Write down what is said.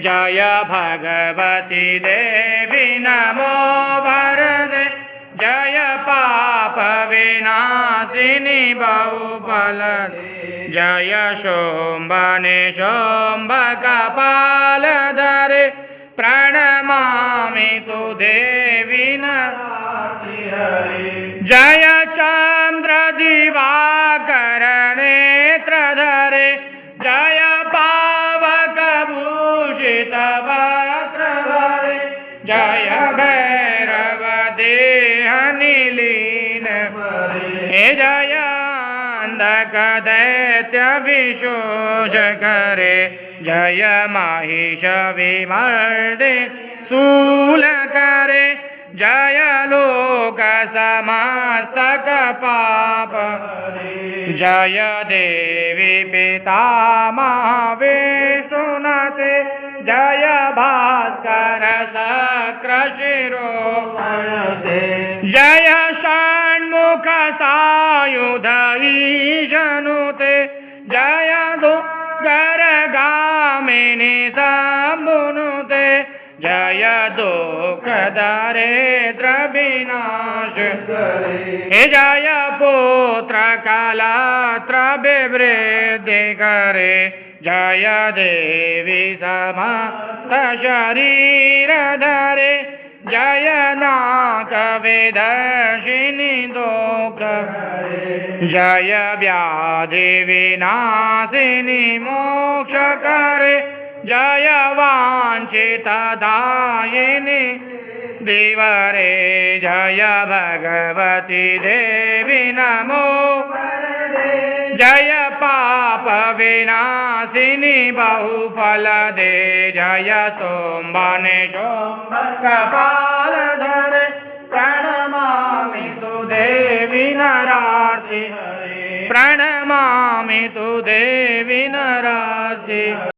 जय भगवती देवी नमो वरदे जय पाप विनाशिनी बहुफलदे जय शोम्भने शोम्भ कपालधरे प्रणमामि तु देवी नरार्ति जय चंद्र दिवाकर नेत्रधरे जय पावक भूषित वक्त्रधरे जय भैरव देह निलीन हे जय अंधक दैत्य विशोष करे जय महिष विमर्दे शूल करे जय लोक समस्तक पाप जय देवी पितामह विष्णुनते जय भास्कर शक्र शिरोमणते जय षण्मुख सायुध ईशनुते जय दुर्गामिनी शंभुनुते जय दुख दारिद्र विनाश हे जय पुत्र कलत्र विवृद्धि करे जय देवी समस्त शरीर धरे जय नाक विदर्शिनी दुख जय व्याधि विनाशिनी मोक्ष करे जय वांछित दायिनी दिवरे जय भगवती देवी नमो जय पाप विनाशिनी बहुफलदे जय शोम्भने शोम्भ कपालधरे प्रणमामि तु देवी नरार्ति प्रणमामि तु देवी नरार्ति।